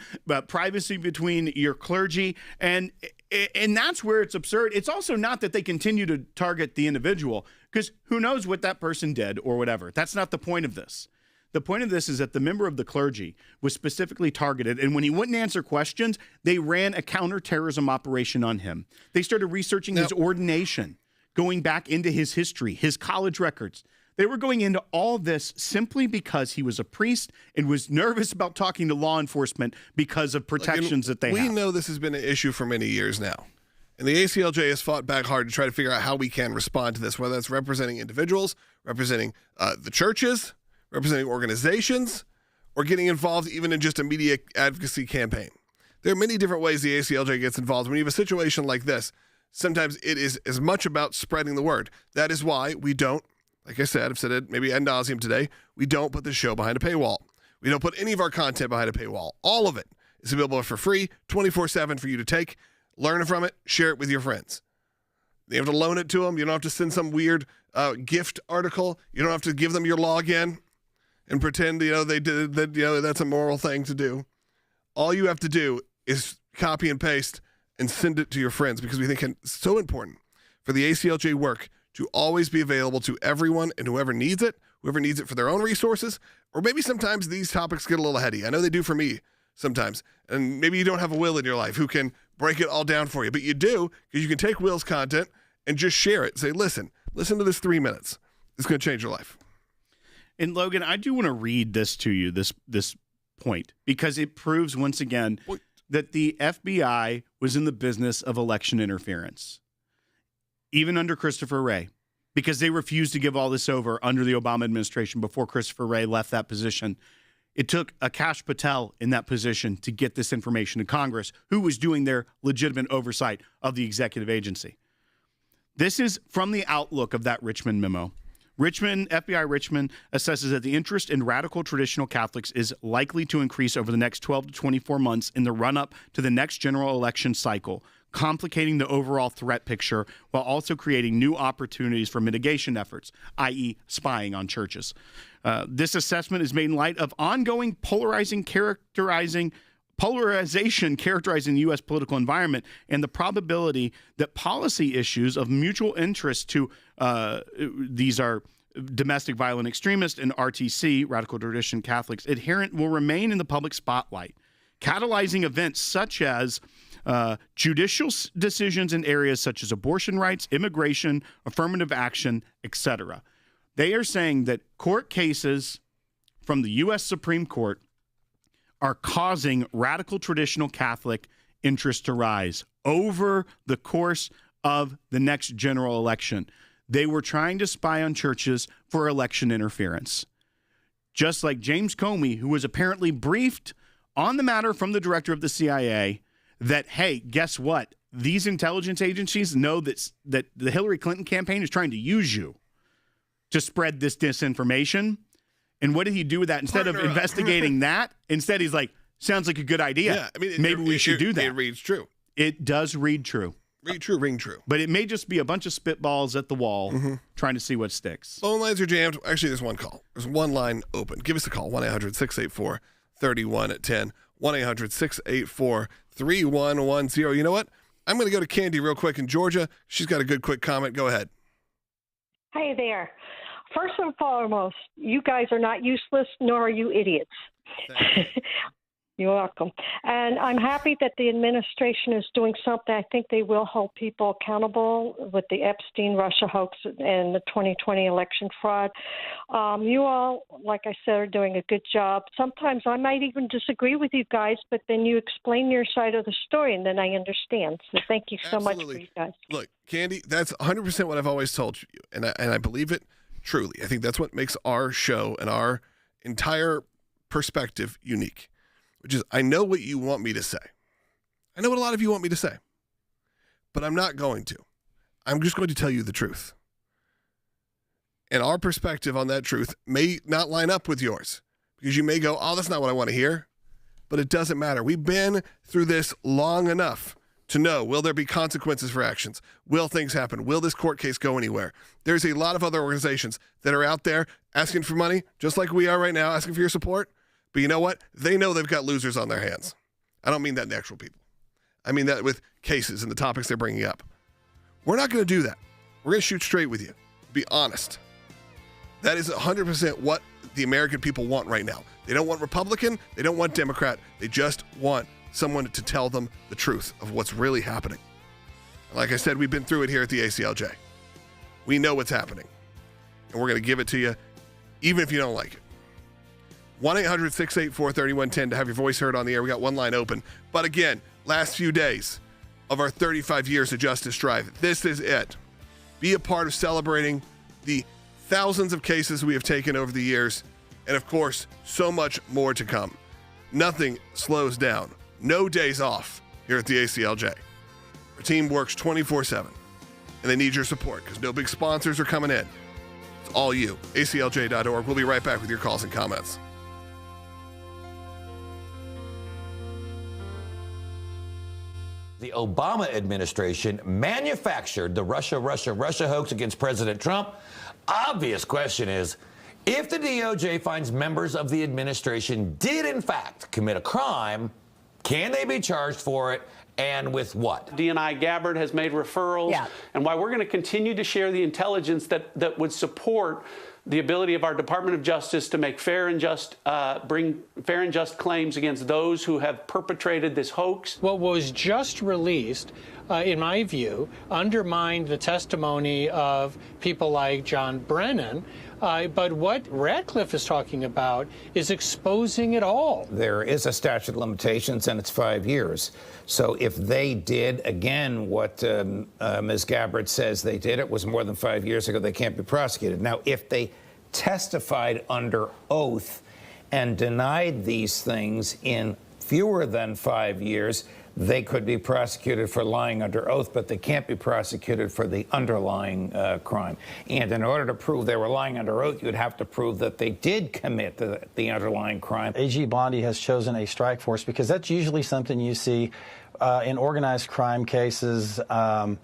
privacy between your clergy. And that's where it's absurd. It's also not that they continue to target the individual, because who knows what that person did or whatever. That's not the point of this. The point of this is that the member of the clergy was specifically targeted, and when he wouldn't answer questions, they ran a counterterrorism operation on him. They started researching his ordination, going back into his history, his college records. They were going into all this simply because he was a priest and was nervous about talking to law enforcement because of protections that they have. We know this has been an issue for many years now. And the ACLJ has fought back hard to try to figure out how we can respond to this, whether that's representing individuals, representing the churches, representing organizations, or getting involved even in just a media advocacy campaign. There are many different ways the ACLJ gets involved. When you have a situation like this, sometimes it is as much about spreading the word. That is why we don't, like I said, I've said it maybe ad nauseum today, we don't put the show behind a paywall. We don't put any of our content behind a paywall. All of it is available for free, 24/7 for you to take, learn from it, share it with your friends. You have to loan it to them. You don't have to send some weird gift article. You don't have to give them your login and pretend, they did that, that's a moral thing to do. All you have to do is copy and paste and send it to your friends, because we think it's so important for the ACLJ work to always be available to everyone and whoever needs it for their own resources, or maybe sometimes these topics get a little heady. I know they do for me sometimes, and maybe you don't have a Will in your life who can break it all down for you, but you do, because you can take Will's content and just share it. Say, listen to this 3 minutes. It's going to change your life. And Logan, I do want to read this to you, this point, because it proves once again that the FBI was in the business of election interference, even under Christopher Wray, because they refused to give all this over under the Obama administration before Christopher Wray left that position. It took Akash Patel in that position to get this information to Congress, who was doing their legitimate oversight of the executive agency. This is from the outlook of that Richmond memo. FBI Richmond assesses that the interest in radical traditional Catholics is likely to increase over the next 12 to 24 months in the run-up to the next general election cycle, complicating the overall threat picture while also creating new opportunities for mitigation efforts, i.e. spying on churches. This assessment is made in light of ongoing polarizing polarization characterizing the U.S. political environment and the probability that policy issues of mutual interest to these are domestic violent extremists and RTC, radical tradition Catholics, adherent will remain in the public spotlight, catalyzing events such as judicial decisions in areas such as abortion rights, immigration, affirmative action, etc. They are saying that court cases from the U.S. Supreme Court are causing radical traditional Catholic interest to rise over the course of the next general election. They were trying to spy on churches for election interference. Just like James Comey, who was apparently briefed on the matter from the director of the CIA that, hey, guess what? These intelligence agencies know that the Hillary Clinton campaign is trying to use you to spread this disinformation. And what did he do with that? Instead of investigating that, instead he's like, sounds like a good idea. Yeah, I mean, maybe we should do that. It reads true. It does read true. Read true, ring true. But it may just be a bunch of spitballs at the wall trying to see what sticks. Phone lines are jammed. Actually, there's one call. There's one line open. Give us a call, 1-800-684-3110, 1-800-684-3110. You know what? I'm going to go to Candy real quick in Georgia. She's got a good quick comment. Go ahead. Hey there. First and foremost, you guys are not useless, nor are you idiots. You're welcome. And I'm happy that the administration is doing something. I think they will hold people accountable with the Epstein-Russia hoax and the 2020 election fraud. You all, like I said, are doing a good job. Sometimes I might even disagree with you guys, but then you explain your side of the story, and then I understand. So thank you so much for you guys. Look, Candy, that's 100% what I've always told you, and I believe it truly. I think that's what makes our show and our entire perspective unique. Which is, I know what you want me to say. I know what a lot of you want me to say. But I'm not going to. I'm just going to tell you the truth. And our perspective on that truth may not line up with yours. Because you may go, oh, that's not what I want to hear. But it doesn't matter. We've been through this long enough to know, will there be consequences for actions? Will things happen? Will this court case go anywhere? There's a lot of other organizations that are out there asking for money, just like we are right now, asking for your support. But you know what? They know they've got losers on their hands. I don't mean that in actual people. I mean that with cases and the topics they're bringing up. We're not going to do that. We're going to shoot straight with you. Be honest. That is 100% what the American people want right now. They don't want Republican. They don't want Democrat. They just want someone to tell them the truth of what's really happening. Like I said, we've been through it here at the ACLJ. We know what's happening. And we're going to give it to you, even if you don't like it. 1-800-684-3110 to have your voice heard on the air. We got one line open. But again, last few days of our 35 years of justice drive. This is it. Be a part of celebrating the thousands of cases we have taken over the years. And of course, so much more to come. Nothing slows down. No days off here at the ACLJ. Our team works 24/7. And they need your support because no big sponsors are coming in. It's all you. ACLJ.org. We'll be right back with your calls and comments. The Obama administration manufactured the Russia hoax against President Trump. Obvious question is, if the DOJ finds members of the administration did in fact commit a crime, can they be charged for it, and with what? DNI Gabbard has made referrals, and why we're going to continue to share the intelligence that would support the ability of our Department of Justice to make bring fair and just claims against those who have perpetrated this hoax. What was just released, in my view, undermined the testimony of people like John Brennan. But what Ratcliffe is talking about is exposing it all. There is a statute of limitations, and it's 5 years. So if they did, again, what Ms. Gabbard says they did, it was more than 5 years ago, they can't be prosecuted. Now, if they testified under oath and denied these things in fewer than 5 years, they could be prosecuted for lying under oath, but they can't be prosecuted for the underlying crime. And in order to prove they were lying under oath, you'd have to prove that they did commit the underlying crime. AG Bondi has chosen a strike force because that's usually something you see in organized crime cases, mob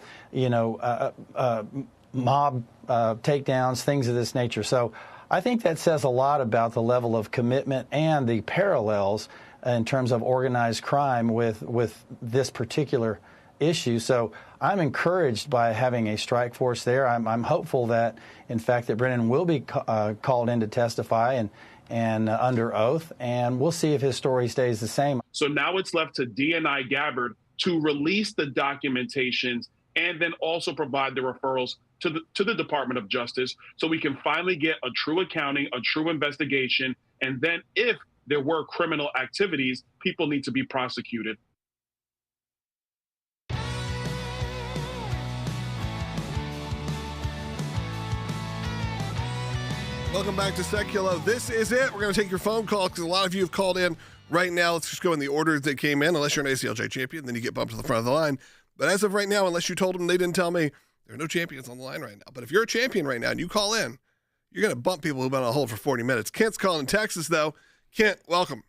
takedowns, things of this nature. So I think that says a lot about the level of commitment and the parallels in terms of organized crime with this particular issue. So I'm encouraged by having a strike force there. I'm hopeful that, in fact, that Brennan will be called in to testify and under oath, and we'll see if his story stays the same. So now it's left to DNI Gabbard to release the documentations and then also provide the referrals to the Department of Justice so we can finally get a true accounting, a true investigation, and then if there were criminal activities, people need to be prosecuted. Welcome back to Sekulow. This is it. We're going to take your phone call because a lot of you have called in right now. Let's just go in the order they came in. Unless you're an ACLJ champion, then you get bumped to the front of the line. But as of right now, unless you told them they didn't tell me, there are no champions on the line right now. But if you're a champion right now and you call in, you're going to bump people who've been on hold for 40 minutes. Kent's calling in Texas, though. Kent, welcome.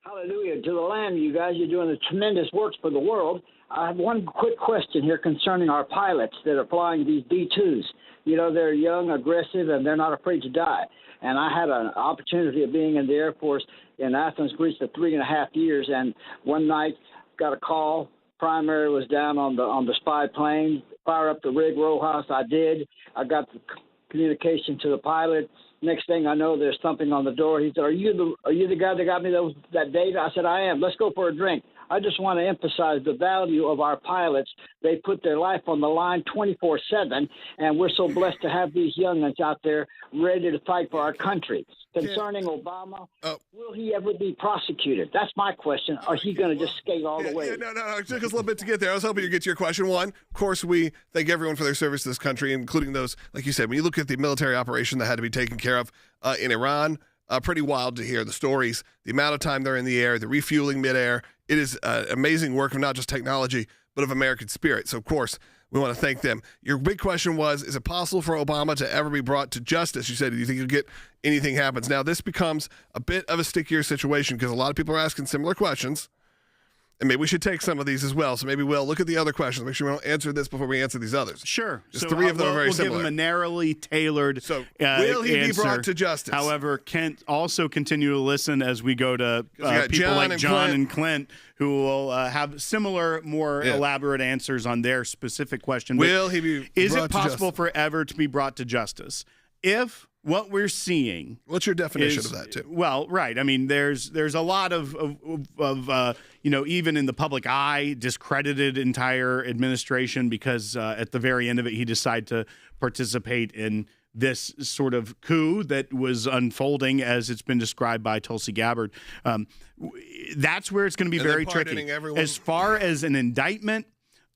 Hallelujah to the Lamb, you guys. You're doing a tremendous work for the world. I have one quick question here concerning our pilots that are flying these B-2s. You know, they're young, aggressive, and they're not afraid to die. And I had an opportunity of being in the Air Force in Athens, Greece for 3.5 years. And one night, got a call. Primary was down on the spy plane. Fire up the rig, Rojas. I did. I got the communication to the pilot. Next thing I know, there's something on the door. He said, "Are you the guy that got me that data?" I said, "I am. Let's go for a drink." I just want to emphasize the value of our pilots. They put their life on the line 24/7, and we're so blessed to have these young'uns out there ready to fight for our country. Concerning Obama, will he ever be prosecuted? That's my question. Or is he going to just skate all the way? No. It took us a little bit to get there. I was hoping you'd get to your question. One, of course, we thank everyone for their service to this country, including those, like you said, when you look at the military operation that had to be taken care of in Iran, pretty wild to hear the stories, the amount of time they're in the air, the refueling midair. It is amazing work of not just technology, but of American spirit. So, of course, we want to thank them. Your big question was, is it possible for Obama to ever be brought to justice? You said, do you think you'll get anything happens? Now, this becomes a bit of a stickier situation because a lot of people are asking similar questions. And maybe we should take some of these as well. So maybe we'll look at the other questions. Make sure we don't answer this before we answer these others. Sure. Just three of them are very similar. We'll give them a narrowly tailored will he answer. be brought to justice? However, Kent also continue to listen as we go to people John like and John Clint. and Clint who will have similar, more elaborate answers on their specific question. Will he be Is brought it to possible justice? for ever to be brought to justice? If what we're seeing, what's your definition of that too? Well, right. I mean, there's a lot of even in the public eye, discredited entire administration because at the very end of it, he decided to participate in this sort of coup that was unfolding as it's been described by Tulsi Gabbard. That's where it's going to be very tricky. As far as an indictment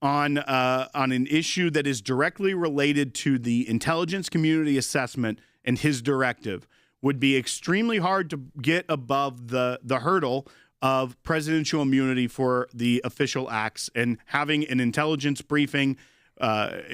on an issue that is directly related to the intelligence community assessment and his directive would be extremely hard to get above the hurdle of presidential immunity for the official acts, and having an intelligence briefing,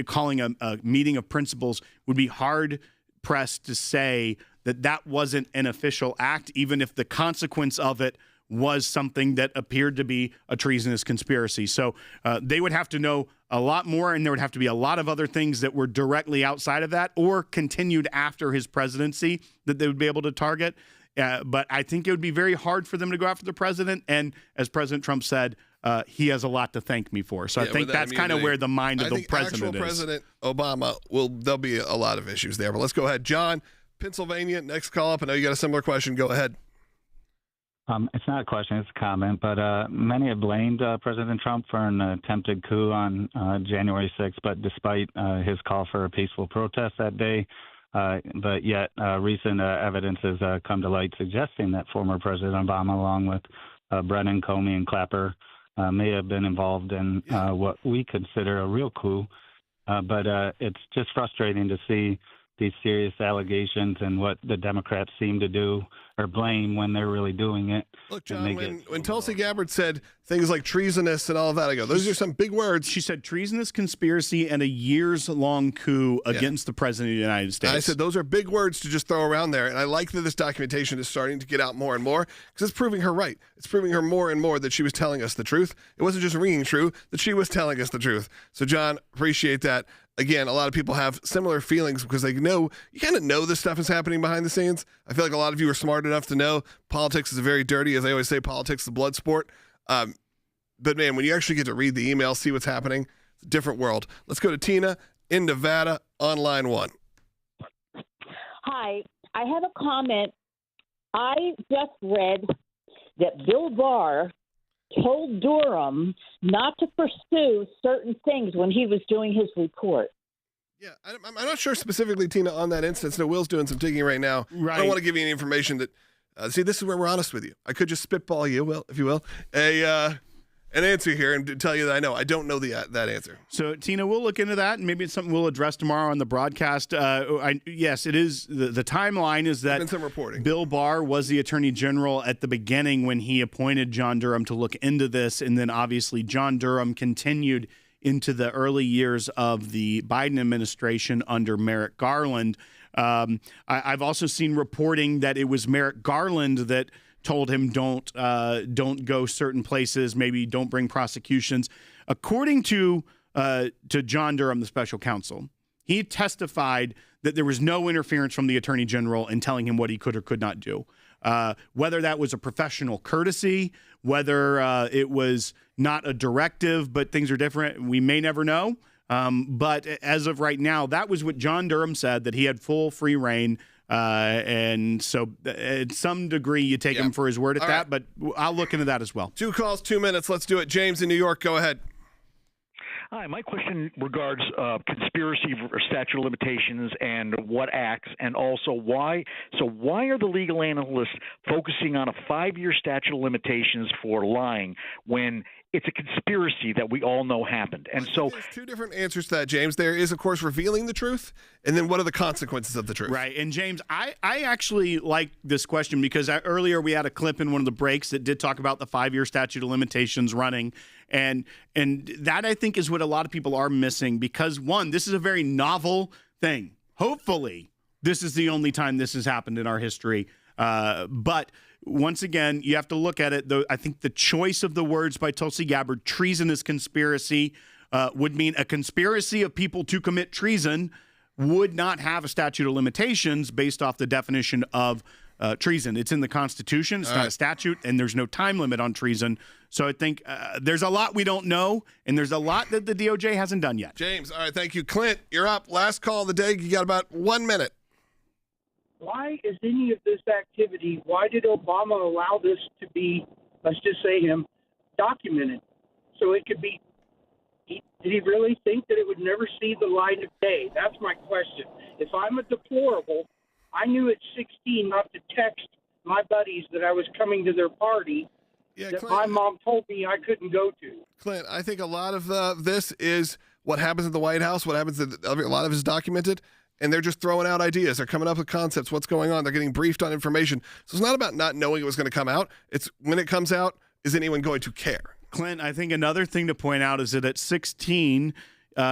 calling a meeting of principals would be hard pressed to say that wasn't an official act, even if the consequence of it was something that appeared to be a treasonous conspiracy. So they would have to know a lot more, and there would have to be a lot of other things that were directly outside of that or continued after his presidency that they would be able to target. But I think it would be very hard for them to go after the president. And as President Trump said, he has a lot to thank me for. So I think that's kind of where the mind of the president is. President Obama, there'll be a lot of issues there. But let's go ahead. John, Pennsylvania, next call up. I know you got a similar question. Go ahead. It's not a question, it's a comment, but many have blamed President Trump for an attempted coup on January 6th, but despite his call for a peaceful protest that day, but yet recent evidence has come to light suggesting that former President Obama, along with Brennan, Comey, and Clapper, may have been involved in what we consider a real coup. But it's just frustrating to see these serious allegations and what the Democrats seem to do or blame when they're really doing it. Look, John, when Tulsi Gabbard said things like treasonous and all of that, I go, those are some big words. She said treasonous conspiracy and a years-long coup against the President of the United States. I said those are big words to just throw around there, and I like that this documentation is starting to get out more and more because it's proving her right. It's proving her more and more that she was telling us the truth. It wasn't just ringing true, that she was telling us the truth. So, John, appreciate that. again, a lot of people have similar feelings because they know, you kind of know this stuff is happening behind the scenes. I feel like a lot of you are smart enough to know politics is a very dirty, as I always say, politics is a blood sport. But man, when you actually get to read the email, see what's happening, it's a different world. Let's go to Tina in Nevada on line 1. Hi, I have a comment. I just read that Bill Barr told Durham not to pursue certain things when he was doing his report. Yeah, I'm not sure specifically, Tina, on that instance. No, Will's doing some digging right now. Right. I don't want to give you any information that, see, this is where we're honest with you. I could just spitball you, Will, if you will, an answer here and tell you that I don't know that answer. So, Tina, we'll look into that, and maybe it's something we'll address tomorrow on the broadcast. Yes, it is. The timeline is that There's been some reporting. Bill Barr was the Attorney General at the beginning when he appointed John Durham to look into this, and then obviously John Durham continued into the early years of the Biden administration under Merrick Garland. I've also seen reporting that it was Merrick Garland that told him don't go certain places, maybe don't bring prosecutions. According to John Durham, the special counsel, he testified that there was no interference from the Attorney General in telling him what he could or could not do. Whether that was a professional courtesy, whether it was not a directive, but things are different, we may never know. But as of right now, that was what John Durham said, that he had full free reign. And so at some degree, you take him for his word at that, but I'll look into that as well. 2 calls, 2 minutes. Let's do it. James in New York, go ahead. Hi, my question regards conspiracy statute of limitations and what acts, and also why. So why are the legal analysts focusing on a 5-year statute of limitations for lying when it's a conspiracy that we all know happened? And so there's 2 different answers to that, James. There is, of course, revealing the truth, and then what are the consequences of the truth? Right. And James, I actually like this question because earlier we had a clip in one of the breaks that did talk about the 5-year statute of limitations running. And that, I think, is what a lot of people are missing because, one, this is a very novel thing. Hopefully, this is the only time this has happened in our history. But once again, you have to look at it. I think the choice of the words by Tulsi Gabbard, treasonous conspiracy, would mean a conspiracy of people to commit treason would not have a statute of limitations based off the definition of treason. It's in the Constitution. It's not a statute, and there's no time limit on treason. So I think there's a lot we don't know, and there's a lot that the DOJ hasn't done yet. James, all right, thank you. Clint, you're up. Last call of the day. You got about 1 minute. Why is any of this activity, why did Obama allow this to be, let's just say him, documented? So it could be, did he really think that it would never see the light of day? That's my question. If I'm a deplorable, I knew at 16 not to text my buddies that I was coming to their party that Clint, my mom told me I couldn't go to. Clint, I think a lot of this is what happens at the White House, what happens, a lot of it is documented, and they're just throwing out ideas. They're coming up with concepts, what's going on. They're getting briefed on information. So it's not about not knowing it was going to come out. It's when it comes out, is anyone going to care? Clint, I think another thing to point out is that at 16,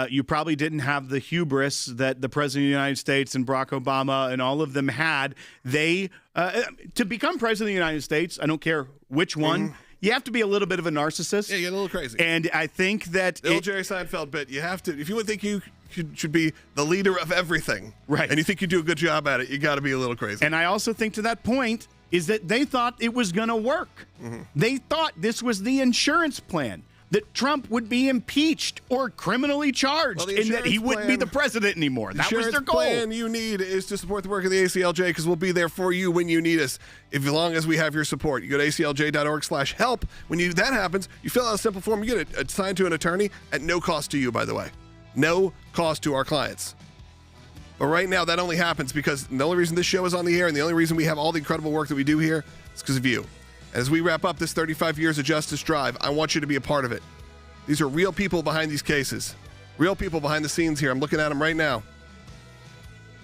you probably didn't have the hubris that the President of the United States and Barack Obama and all of them had. They, to become President of the United States, I don't care which one, you have to be a little bit of a narcissist. Yeah, you get a little crazy. And I think that the old Jerry Seinfeld bit, you have to, if you would think you should be the leader of everything, right, and you think you do a good job at it, you got to be a little crazy. And I also think to that point is that they thought it was going to work. They thought this was the insurance plan, that Trump would be impeached or criminally charged, and that he wouldn't be the president anymore. That was their goal. The plan you need is to support the work of the ACLJ, because we'll be there for you when you need us, as long as we have your support. You go to aclj.org/help. When that happens, you fill out a simple form. You get it assigned to an attorney at no cost to you, by the way. No cost to our clients. But right now, that only happens because the only reason this show is on the air and the only reason we have all the incredible work that we do here is because of you. As we wrap up this 35 years of Justice Drive, I want you to be a part of it. These are real people behind these cases. Real people behind the scenes here. I'm looking at them right now.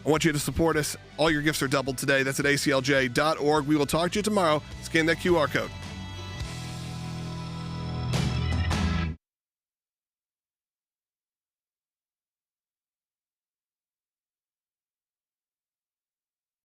I want you to support us. All your gifts are doubled today. That's at aclj.org. We will talk to you tomorrow. Scan that QR code.